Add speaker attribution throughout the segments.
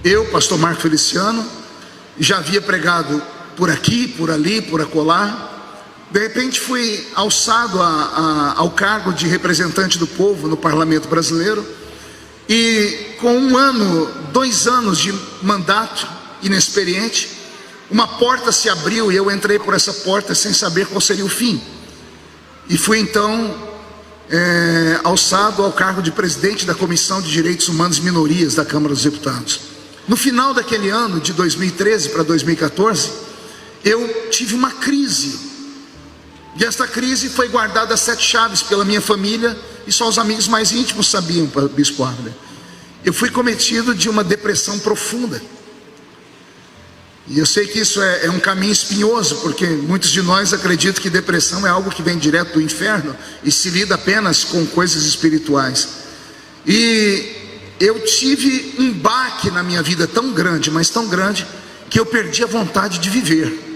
Speaker 1: Eu, pastor Marco Feliciano, já havia pregado por aqui, por ali, por acolá. De repente fui alçado ao cargo de representante do povo no parlamento brasileiro. E com 1 ano, 2 anos de mandato inexperiente, uma porta se abriu e eu entrei por essa porta sem saber qual seria o fim. E fui então alçado ao cargo de presidente da Comissão de Direitos Humanos e Minorias da Câmara dos Deputados. No final daquele ano, de 2013 para 2014, eu tive uma crise. E esta crise foi guardada a 7 chaves pela minha família, e só os amigos mais íntimos sabiam, Bispo Abner. Eu fui cometido de uma depressão profunda. E eu sei que isso é um caminho espinhoso, porque muitos de nós acreditam que depressão é algo que vem direto do inferno e se lida apenas com coisas espirituais. E eu tive um baque na minha vida tão grande, mas tão grande, que eu perdi a vontade de viver.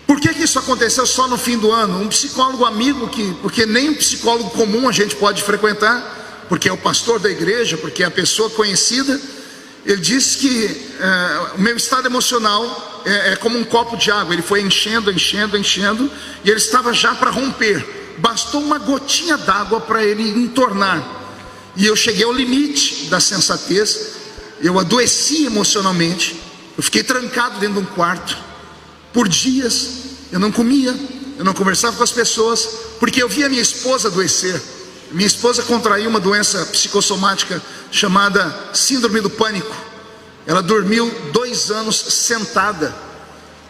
Speaker 1: Por que isso aconteceu só no fim do ano? Um psicólogo amigo, porque nem um psicólogo comum a gente pode frequentar, porque é o pastor da igreja, porque é a pessoa conhecida, ele disse que o meu estado emocional é como um copo de água. Ele foi enchendo, e ele estava já para romper. Bastou uma gotinha d'água para ele entornar. E eu cheguei ao limite da sensatez. Eu adoeci emocionalmente. Eu fiquei trancado dentro de um quarto por dias. Eu não comia, eu não conversava com as pessoas, porque eu via minha esposa adoecer. Minha esposa contraiu uma doença psicossomática chamada síndrome do pânico. Ela dormiu 2 anos sentada,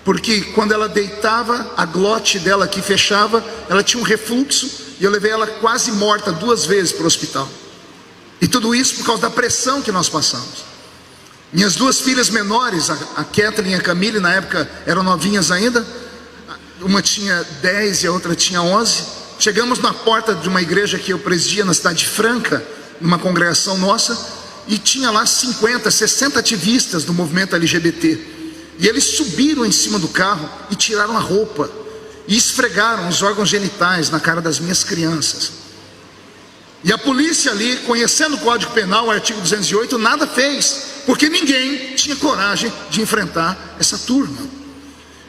Speaker 1: porque quando ela deitava, a glote dela aqui fechava, ela tinha um refluxo, e eu levei ela quase morta 2 vezes para o hospital. E tudo isso por causa da pressão que nós passamos. Minhas 2 filhas menores, a Kathleen e a Camille, na época eram novinhas ainda. Uma tinha 10 e a outra tinha 11. Chegamos na porta de uma igreja que eu presidia na cidade de Franca, numa congregação nossa, e tinha lá 50, 60 ativistas do movimento LGBT. E eles subiram em cima do carro e tiraram a roupa e esfregaram os órgãos genitais na cara das minhas crianças. E a polícia ali, conhecendo o Código Penal, o artigo 208, nada fez, porque ninguém tinha coragem de enfrentar essa turma.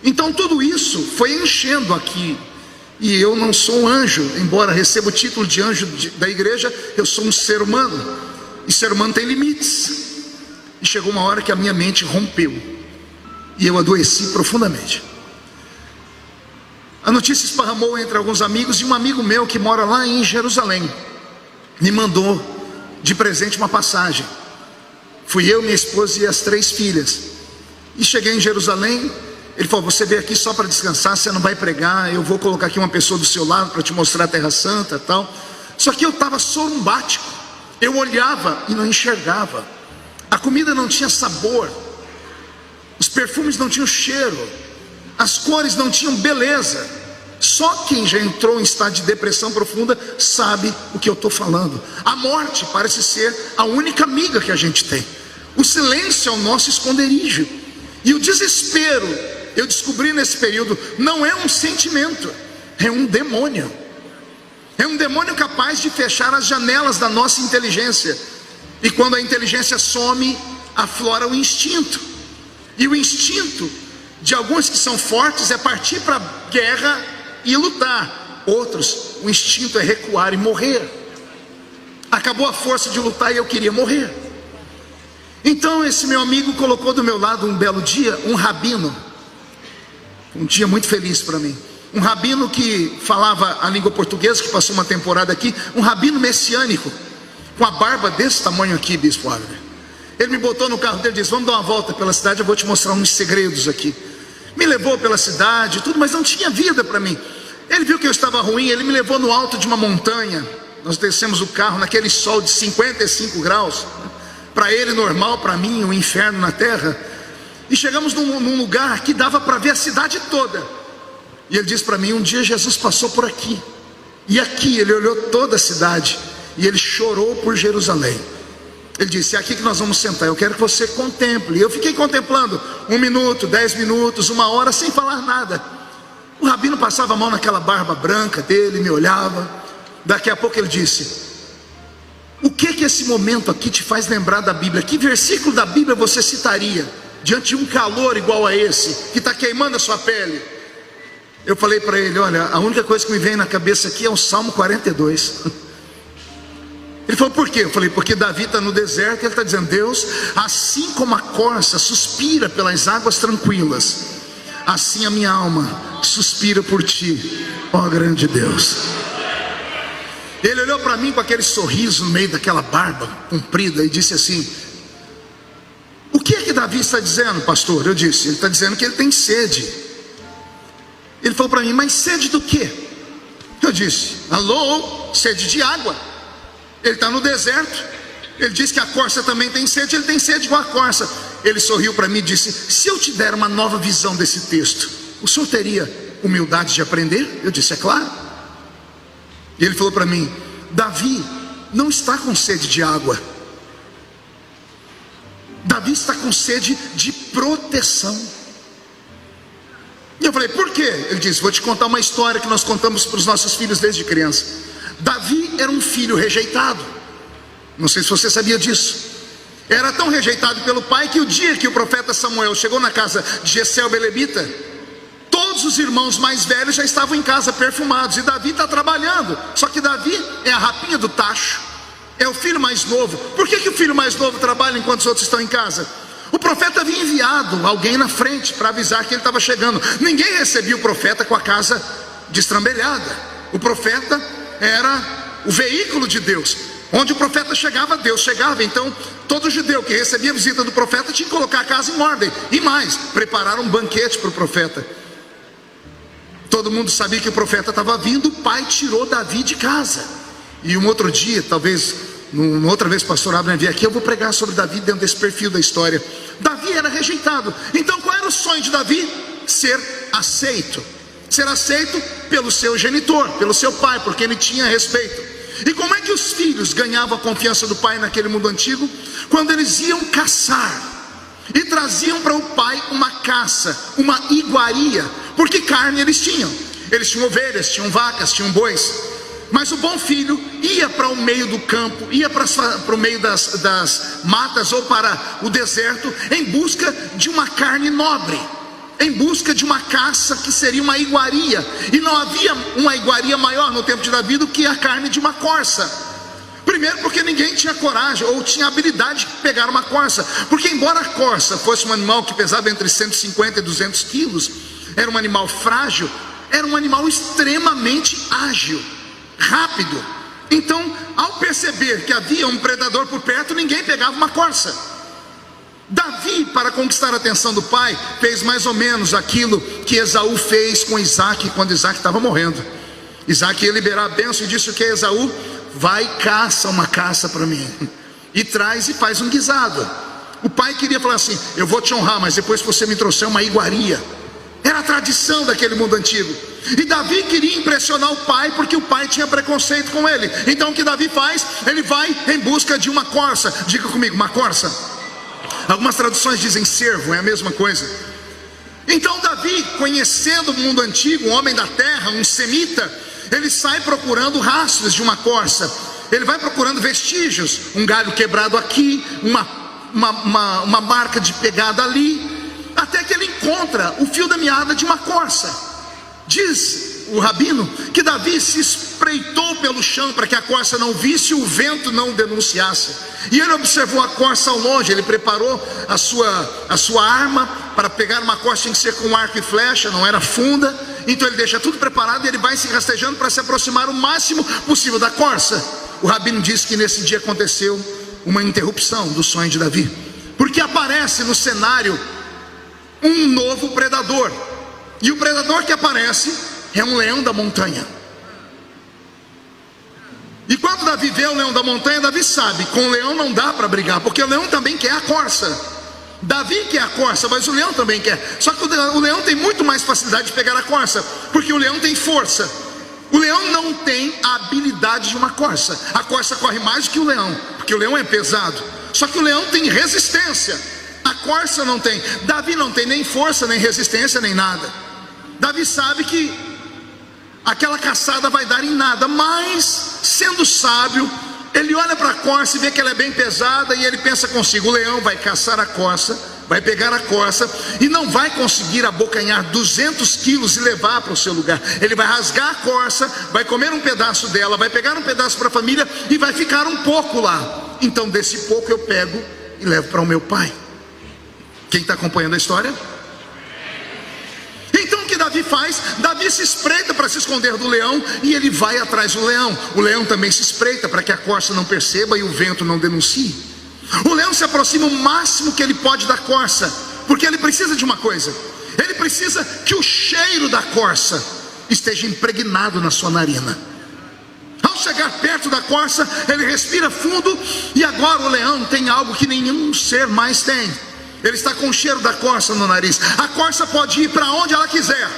Speaker 1: Então tudo isso foi enchendo aqui. E eu não sou um anjo, embora receba o título de anjo da igreja, eu sou um ser humano. E ser humano tem limites. E chegou uma hora que a minha mente rompeu. E eu adoeci profundamente. A notícia esparramou entre alguns amigos, e um amigo meu que mora lá em Jerusalém me mandou de presente uma passagem. Fui eu, minha esposa e as 3 filhas. E cheguei em Jerusalém. Ele falou: você veio aqui só para descansar, você não vai pregar, eu vou colocar aqui uma pessoa do seu lado para te mostrar a Terra Santa e tal. Só que eu estava sorumbático, eu olhava e não enxergava, a comida não tinha sabor, os perfumes não tinham cheiro, as cores não tinham beleza. Só quem já entrou em estado de depressão profunda sabe o que eu estou falando. A morte parece ser a única amiga que a gente tem, o silêncio é o nosso esconderijo. E o desespero, eu descobri nesse período, não é um sentimento, é um demônio. É um demônio capaz de fechar as janelas da nossa inteligência. E quando a inteligência some, aflora o instinto. E o instinto de alguns que são fortes é partir para a guerra e lutar. Outros, o instinto é recuar e morrer. Acabou a força de lutar e eu queria morrer. Então esse meu amigo colocou do meu lado um belo dia um rabino. Um dia muito feliz para mim. Um rabino que falava a língua portuguesa, que passou uma temporada aqui. Um rabino messiânico, com a barba desse tamanho aqui, Bispo Abner. Ele me botou no carro dele e disse: vamos dar uma volta pela cidade, eu vou te mostrar uns segredos aqui. Me levou pela cidade, tudo, mas não tinha vida para mim. Ele viu que eu estava ruim, ele me levou no alto de uma montanha. Nós descemos o carro naquele sol de 55 graus. Para ele normal, para mim um inferno na terra. E chegamos num lugar que dava para ver a cidade toda. E ele disse para mim: um dia Jesus passou por aqui. E aqui ele olhou toda a cidade e ele chorou por Jerusalém. Ele disse: é aqui que nós vamos sentar, eu quero que você contemple. E eu fiquei contemplando 1 minuto, 10 minutos, 1 hora, sem falar nada. O rabino passava a mão naquela barba branca dele, me olhava. Daqui a pouco ele disse: O que esse momento aqui te faz lembrar da Bíblia? Que versículo da Bíblia você citaria diante de um calor igual a esse, que está queimando a sua pele? Eu falei para ele: olha, a única coisa que me vem na cabeça aqui é o Salmo 42. Ele falou: por quê? Eu falei: porque Davi está no deserto e ele está dizendo: Deus, assim como a corça suspira pelas águas tranquilas, assim a minha alma suspira por ti, ó grande Deus. Ele olhou para mim com aquele sorriso no meio daquela barba comprida e disse assim: o que é que Davi está dizendo, pastor? Eu disse: ele está dizendo que ele tem sede. Ele falou para mim: mas sede do quê? Eu disse: alô, sede de água. Ele está no deserto. Ele disse que a corça também tem sede. Ele tem sede igual a corça. Ele sorriu para mim e disse: se eu te der uma nova visão desse texto, o senhor teria humildade de aprender? Eu disse: é claro. E ele falou para mim: Davi não está com sede de água, Davi está com sede de proteção. E eu falei: por quê? Ele disse: vou te contar uma história que nós contamos para os nossos filhos desde criança. Davi era um filho rejeitado. Não sei se você sabia disso. Era tão rejeitado pelo pai que o dia que o profeta Samuel chegou na casa de Jessé o Belebita, todos os irmãos mais velhos já estavam em casa perfumados, e Davi está trabalhando. Só que Davi é a rapinha do tacho, é o filho mais novo. Por que o filho mais novo trabalha enquanto os outros estão em casa? O profeta havia enviado alguém na frente para avisar que ele estava chegando. Ninguém recebia o profeta com a casa destrambelhada. O profeta era o veículo de Deus. Onde o profeta chegava, Deus chegava. Então todo judeu que recebia a visita do profeta tinha que colocar a casa em ordem. E mais, preparar um banquete para o profeta. Todo mundo sabia que o profeta estava vindo. O pai tirou Davi de casa. E um outro dia, talvez uma outra vez o pastor Abraham vir aqui, eu vou pregar sobre Davi dentro desse perfil da história. Davi era rejeitado. Então qual era o sonho de Davi? Ser aceito. Ser aceito pelo seu genitor, pelo seu pai, porque ele tinha respeito. E como é que os filhos ganhavam a confiança do pai naquele mundo antigo? Quando eles iam caçar e traziam para o pai uma caça, uma iguaria. Porque carne eles tinham ovelhas, tinham vacas, tinham bois. Mas o bom filho ia para o meio do campo, ia para o meio das matas ou para o deserto, em busca de uma carne nobre, em busca de uma caça que seria uma iguaria. E não havia uma iguaria maior no tempo de Davi do que a carne de uma corça. Primeiro porque ninguém tinha coragem ou tinha habilidade de pegar uma corça. Porque embora a corça fosse um animal que pesava entre 150 e 200 quilos, era um animal frágil, era um animal extremamente ágil, rápido. Então, ao perceber que havia um predador por perto, ninguém pegava uma corça. Davi, para conquistar a atenção do pai, fez mais ou menos aquilo que Esaú fez com Isaac quando Isaac estava morrendo. Isaac ia liberar a bênção e disse o que a Esaú: vai, caça uma caça para mim e traz e faz um guisado. O pai queria falar assim: eu vou te honrar, mas depois que você me trouxer uma iguaria. Era a tradição daquele mundo antigo. E Davi queria impressionar o pai, porque o pai tinha preconceito com ele. Então o que Davi faz? Ele vai em busca de uma corça. Diga comigo: uma corça. Algumas traduções dizem cervo, é a mesma coisa. Então Davi, conhecendo o mundo antigo, um homem da terra, um semita, ele sai procurando rastros de uma corça. Ele vai procurando vestígios, um galho quebrado aqui, uma marca de pegada ali, até que ele encontra o fio da meada de uma corça. Diz o rabino que Davi se espreitou pelo chão para que a corça não visse e o vento não denunciasse. E ele observou a corça ao longe. Ele preparou a sua arma. Para pegar uma corça tinha que ser com arco e flecha, não era funda. Então ele deixa tudo preparado e ele vai se rastejando para se aproximar o máximo possível da corça. O rabino diz que nesse dia aconteceu uma interrupção do sonho de Davi, porque aparece no cenário um novo predador. E o predador que aparece é um leão da montanha. E quando Davi vê o leão da montanha, Davi sabe, com o leão não dá para brigar, porque o leão também quer a corça. Davi quer a corça, mas o leão também quer. Só que o leão tem muito mais facilidade de pegar a corça, porque o leão tem força. O leão não tem a habilidade de uma corça. A corça corre mais do que o leão, porque o leão é pesado. Só que o leão tem resistência, a corça não tem. Davi não tem nem força, nem resistência, nem nada. Davi sabe que aquela caçada vai dar em nada, mas sendo sábio, Ele olha para a corça e vê que ela é bem pesada, e ele pensa consigo: o leão vai caçar a corça, vai pegar a corça e não vai conseguir abocanhar 200 quilos e levar para o seu lugar. Ele vai rasgar a corça, vai comer um pedaço dela, vai pegar um pedaço para a família e vai ficar um pouco lá. Então desse pouco eu pego e levo para o meu pai. Quem está acompanhando a história? Então o que Davi faz? Davi se espreita para se esconder do leão e ele vai atrás do leão. O leão também se espreita para que a corça não perceba e o vento não denuncie. O leão se aproxima o máximo que ele pode da corça, porque ele precisa de uma coisa: ele precisa que o cheiro da corça esteja impregnado na sua narina. Ao chegar perto da corça, ele respira fundo, e agora o leão tem algo que nenhum ser mais tem. Ele está com o cheiro da corça no nariz. A corça pode ir para onde ela quiser.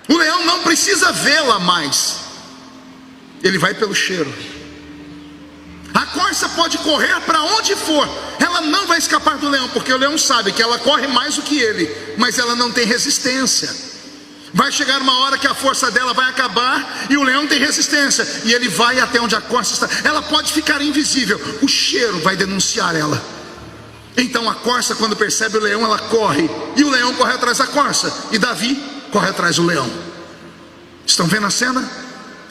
Speaker 1: O leão não precisa vê-la mais. Ele vai pelo cheiro. A corça pode correr para onde for. Ela não vai escapar do leão, porque o leão sabe que ela corre mais do que ele, mas ela não tem resistência. Vai chegar uma hora que a força dela vai acabar e o leão tem resistência, e ele vai até onde a corça está. Ela pode ficar invisível, o cheiro vai denunciar ela. Então a corça, quando percebe o leão, ela corre, e o leão corre atrás da corça, e Davi corre atrás do leão. Estão vendo a cena?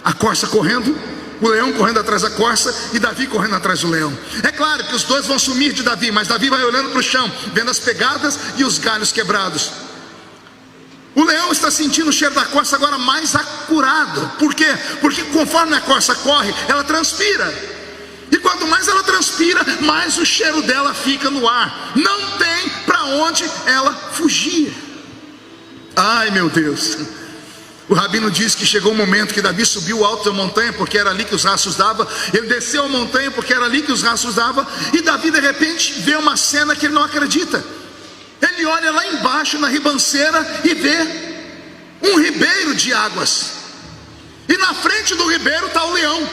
Speaker 1: A corça correndo, o leão correndo atrás da corça e Davi correndo atrás do leão. É claro que os dois vão sumir de Davi, mas Davi vai olhando para o chão, vendo as pegadas e os galhos quebrados. O leão está sentindo o cheiro da corça agora mais acurado. Por quê? Porque conforme a corça corre, ela transpira. E quanto mais ela transpira, mais o cheiro dela fica no ar. Não tem para onde ela fugir. Ai, meu Deus. O rabino diz que chegou um momento que Davi subiu o alto da montanha, porque era ali que os rastros davam. Ele desceu a montanha, porque era ali que os rastros davam. E Davi de repente vê uma cena que ele não acredita. Ele olha lá embaixo na ribanceira e vê um ribeiro de águas. E na frente do ribeiro está o leão.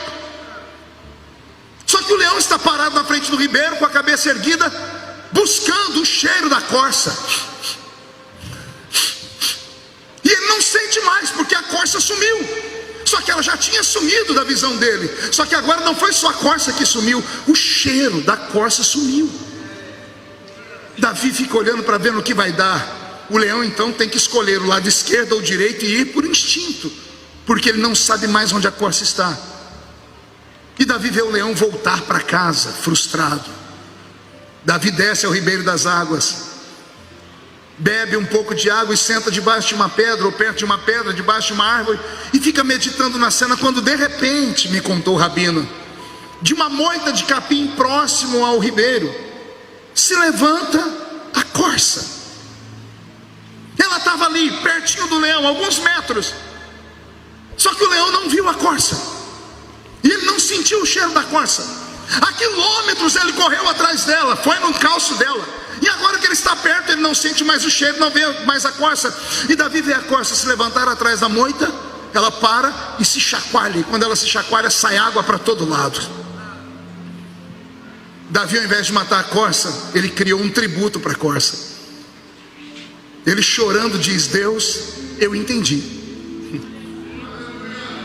Speaker 1: Só que o leão está parado na frente do ribeiro, com a cabeça erguida, buscando o cheiro da corça. E ele não sente mais, porque a corça sumiu. Só que ela já tinha sumido da visão dele. Só que agora não foi só a corça que sumiu, o cheiro da corça sumiu. Davi fica olhando para ver no que vai dar. O leão então tem que escolher o lado esquerdo ou direito e ir por instinto, porque ele não sabe mais onde a corça está. E Davi vê o leão voltar para casa, frustrado. Davi desce ao ribeiro das águas, bebe um pouco de água e senta debaixo de uma pedra, ou perto de uma pedra, debaixo de uma árvore, e fica meditando na cena, quando de repente, me contou o rabino, de uma moita de capim próximo ao ribeiro, se levanta a corça. Ela estava ali, pertinho do leão, alguns metros. Só que o leão não viu a corça. E ele não sentiu o cheiro da corça. A quilômetros ele correu atrás dela, foi no calço dela. E agora que ele está perto, ele não sente mais o cheiro, não vê mais a corça. E Davi vê a corça se levantar atrás da moita. Ela para e se chacoalha. E quando ela se chacoalha, sai água para todo lado. Davi, ao invés de matar a corça, ele criou um tributo para a corça. Ele chorando diz: Deus, eu entendi.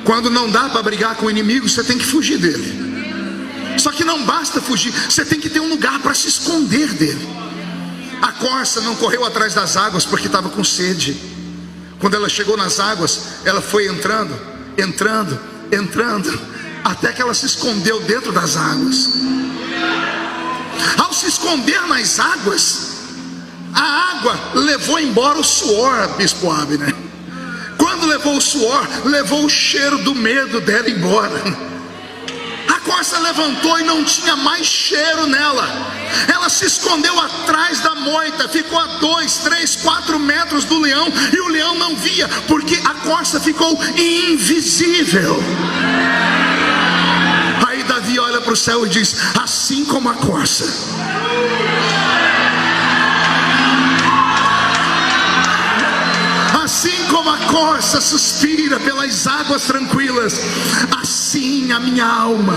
Speaker 1: Quando não dá para brigar com o inimigo, você tem que fugir dele. Só que não basta fugir, você tem que ter um lugar para se esconder dele. A corça não correu atrás das águas porque estava com sede. Quando ela chegou nas águas, ela foi entrando, até que ela se escondeu dentro das águas. Ao se esconder nas águas, a água levou embora o suor, Bispo Abner. Quando levou o suor, levou o cheiro do medo dela embora. A corça levantou e não tinha mais cheiro nela. Ela se escondeu atrás da moita, ficou a 2, 3, 4 metros do leão, e o leão não via, porque a corça ficou invisível. Aí Davi olha para o céu e diz: assim como a corça, assim como a corça suspira pelas águas tranquilas, assim a minha alma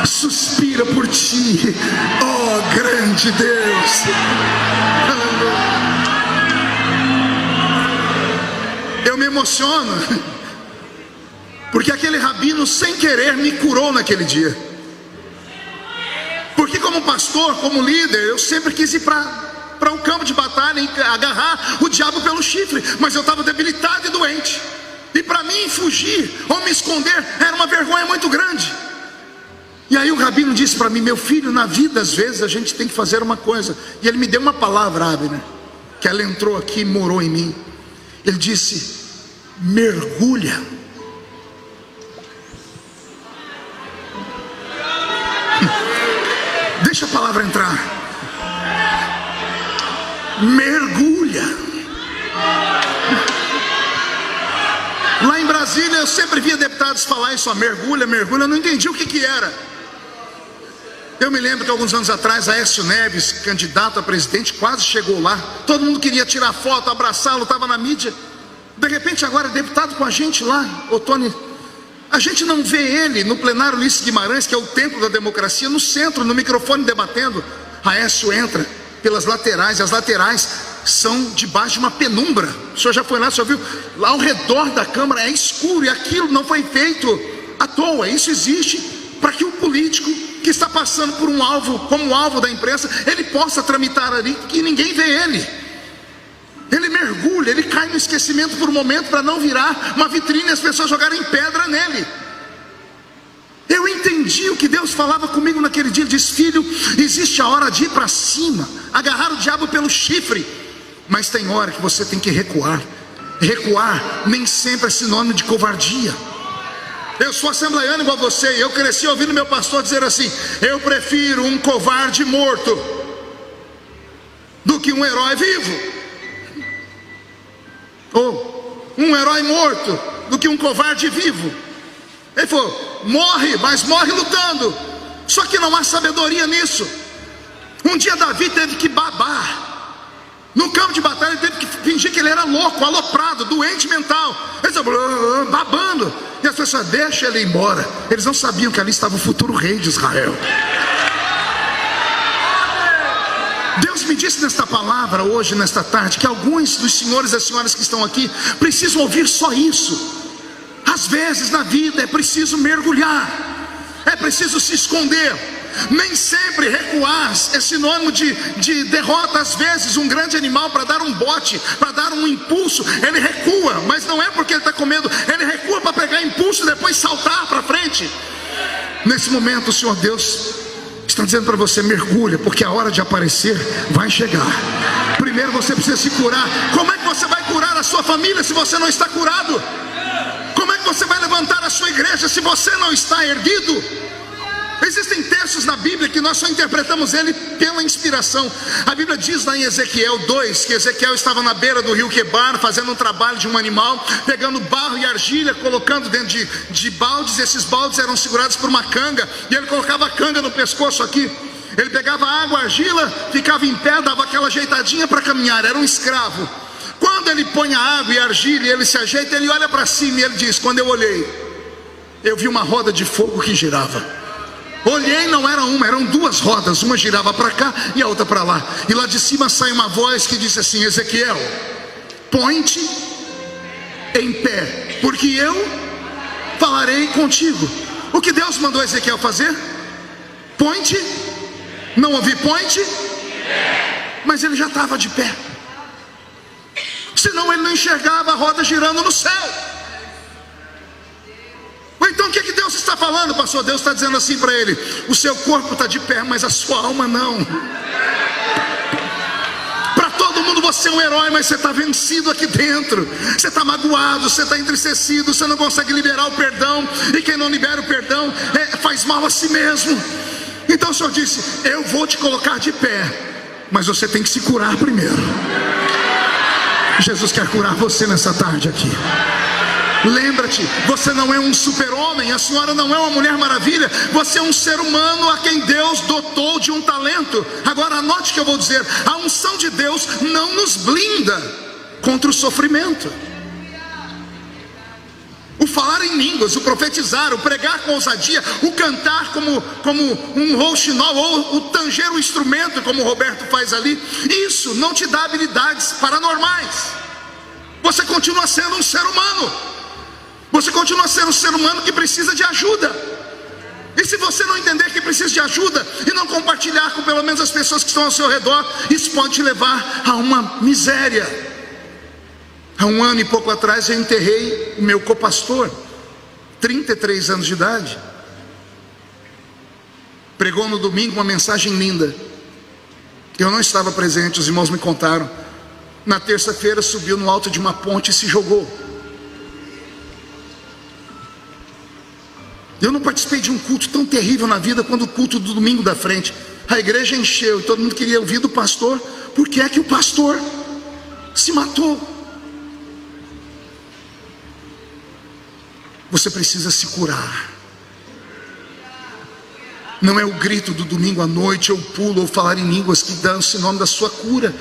Speaker 1: suspira por ti, ó grande Deus. Eu me emociono, porque aquele rabino sem querer me curou naquele dia. como pastor, como líder, eu sempre quis ir para o campo de batalha e agarrar o diabo pelo chifre, mas eu estava debilitado e doente, e para mim fugir ou me esconder era uma vergonha muito grande. E aí o rabino disse para mim: meu filho, na vida às vezes a gente tem que fazer uma coisa. E ele me deu uma palavra, Abner, que ela entrou aqui e morou em mim. Ele disse: mergulha. Deixa a palavra entrar. Mergulha. Lá em Brasília eu sempre via deputados falar isso, ó, mergulha, mergulha. Eu não entendi o que era. Eu me lembro que alguns anos atrás Aécio Neves, candidato a presidente, quase chegou lá. Todo mundo queria tirar foto, abraçá-lo, estava na mídia. De repente agora é deputado com a gente lá, Otônio. A gente não vê ele no plenário Ulisses Guimarães, que é o templo da democracia, no centro, no microfone debatendo. Aécio entra pelas laterais, e as laterais são debaixo de uma penumbra. O senhor já foi lá, o senhor viu? Lá ao redor da Câmara é escuro, e aquilo não foi feito à toa. Isso existe para que o político que está passando por um alvo, como alvo da imprensa, ele possa tramitar ali, que ninguém vê ele. Ele mergulha, ele cai no esquecimento por um momento, para não virar uma vitrine e as pessoas jogarem pedra nele. Eu entendi o que Deus falava comigo naquele dia. Ele disse: filho, existe a hora de ir para cima, agarrar o diabo pelo chifre, mas tem hora que você tem que recuar. Recuar nem sempre é sinônimo de covardia. Eu sou assembleiano igual você, e eu cresci ouvindo meu pastor dizer assim: eu prefiro um covarde morto do que um herói vivo, ou um herói morto do que um covarde vivo. Ele falou: morre, mas morre lutando. Só que não há sabedoria nisso. Um dia Davi teve que babar no campo de batalha, ele teve que fingir que ele era louco, aloprado, doente mental. Ele estava babando, e as pessoas: deixa ele ir embora. Eles não sabiam que ali estava o futuro rei de Israel. Deus me disse nesta palavra hoje, nesta tarde, que alguns dos senhores e das senhoras que estão aqui precisam ouvir só isso. Às vezes na vida é preciso mergulhar, é preciso se esconder. Nem sempre recuar é sinônimo de derrota. Às vezes um grande animal, para dar um bote, para dar um impulso, ele recua, mas não é porque ele está com medo, ele recua para pegar impulso e depois saltar para frente. Nesse momento o Senhor Deus está dizendo para você: mergulha, porque a hora de aparecer vai chegar. Primeiro você precisa se curar. Como é que você vai curar a sua família se você não está curado? Como é que você vai levantar a sua igreja se você não está erguido? Existem textos na Bíblia que nós só interpretamos ele pela inspiração. A Bíblia diz lá em Ezequiel 2 que Ezequiel estava na beira do rio Quebar, fazendo um trabalho de um animal, pegando barro e argilha, colocando dentro de baldes. Esses baldes eram segurados por uma canga, e ele colocava a canga no pescoço aqui. Ele pegava água, argila, ficava em pé, dava aquela ajeitadinha para caminhar. Era um escravo. Quando ele põe a água e a argila e ele se ajeita, ele olha para cima e ele diz: quando eu olhei, eu vi uma roda de fogo que girava. Olhei, não era uma, eram duas rodas, uma girava para cá e a outra para lá. E lá de cima sai uma voz que disse assim: Ezequiel, põe-te em pé, porque eu falarei contigo. O que Deus mandou Ezequiel fazer? Põe-te. Não ouvi põe-te, mas ele já estava de pé. Senão ele não enxergava a roda girando no céu. Então o que Deus está falando, pastor? Deus está dizendo assim para ele: o seu corpo está de pé, mas a sua alma não. Para todo mundo você é um herói, mas você está vencido aqui dentro. Você está magoado, você está entristecido, você não consegue liberar o perdão. E quem não libera o perdão faz mal a si mesmo. Então o Senhor disse: eu vou te colocar de pé, mas você tem que se curar primeiro. Jesus quer curar você nessa tarde aqui. Lembra-te, você não é um super-homem, a senhora não é uma mulher maravilha, você é um ser humano a quem Deus dotou de um talento. Agora anote o que eu vou dizer: a unção de Deus não nos blinda contra o sofrimento. O falar em línguas, o profetizar, o pregar com ousadia, o cantar como um rouxinol, ou o tanger um instrumento como o Roberto faz ali, isso não te dá habilidades paranormais. Você continua sendo um ser humano. Você continua sendo um ser humano que precisa de ajuda. E se você não entender que precisa de ajuda e não compartilhar com pelo menos as pessoas que estão ao seu redor, isso pode te levar a uma miséria. Há 1 ano e pouco atrás eu enterrei o meu copastor, 33 anos de idade. Pregou no domingo uma mensagem linda. Eu não estava presente, os irmãos me contaram. Na terça-feira subiu no alto de uma ponte e se jogou. Eu não participei de um culto tão terrível na vida quanto o culto do domingo da frente. A igreja encheu e todo mundo queria ouvir do pastor. Por que é que o pastor se matou? Você precisa se curar. Não é o grito do domingo à noite, ou pulo, ou falar em línguas que dão esse nome da sua cura.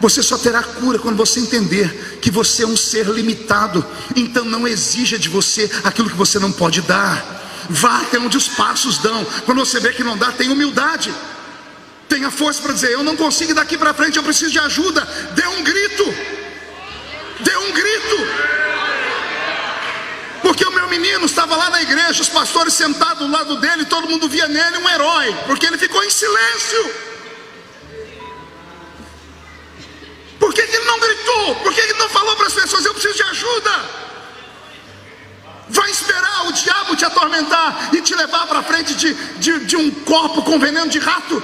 Speaker 1: Você só terá cura quando você entender que você é um ser limitado. Então não exija de você aquilo que você não pode dar. Vá até onde os passos dão. Quando você vê que não dá, tenha humildade. Tenha força para dizer: eu não consigo ir daqui para frente, eu preciso de ajuda. Dê um grito. Dê um grito. Porque o meu menino estava lá na igreja, os pastores sentados do lado dele, todo mundo via nele um herói, porque ele ficou em silêncio. Por que ele não gritou? Por que ele não falou para as pessoas: eu preciso de ajuda? Vai esperar o diabo te atormentar e te levar para frente de um copo com veneno de rato,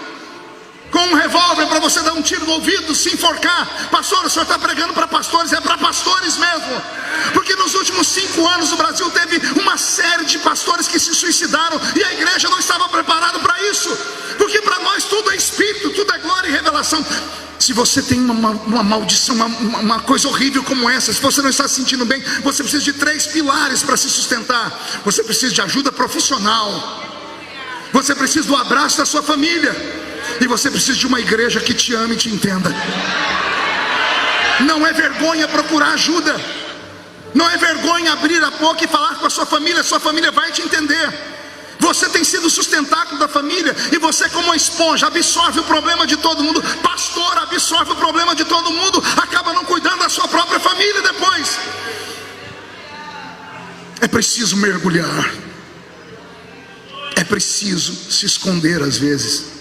Speaker 1: com um revólver para você dar um tiro no ouvido, se enforcar? Pastor, o senhor está pregando para pastores? É para pastores mesmo. Porque nos últimos 5 anos o Brasil teve uma série de pastores que se suicidaram, e a igreja não estava preparada para isso. Porque para nós tudo é espírito, tudo é glória e revelação. Se você tem uma maldição, uma coisa horrível como essa, se você não está se sentindo bem, você precisa de 3 pilares para se sustentar. Você precisa de ajuda profissional, você precisa do abraço da sua família, e você precisa de uma igreja que te ame e te entenda. Não é vergonha procurar ajuda. Não é vergonha abrir a boca e falar com a sua família vai te entender. Você tem sido o sustentáculo da família, e você, como uma esponja, absorve o problema de todo mundo. Pastor absorve o problema de todo mundo, acaba não cuidando da sua própria família depois. É preciso mergulhar, é preciso se esconder às vezes.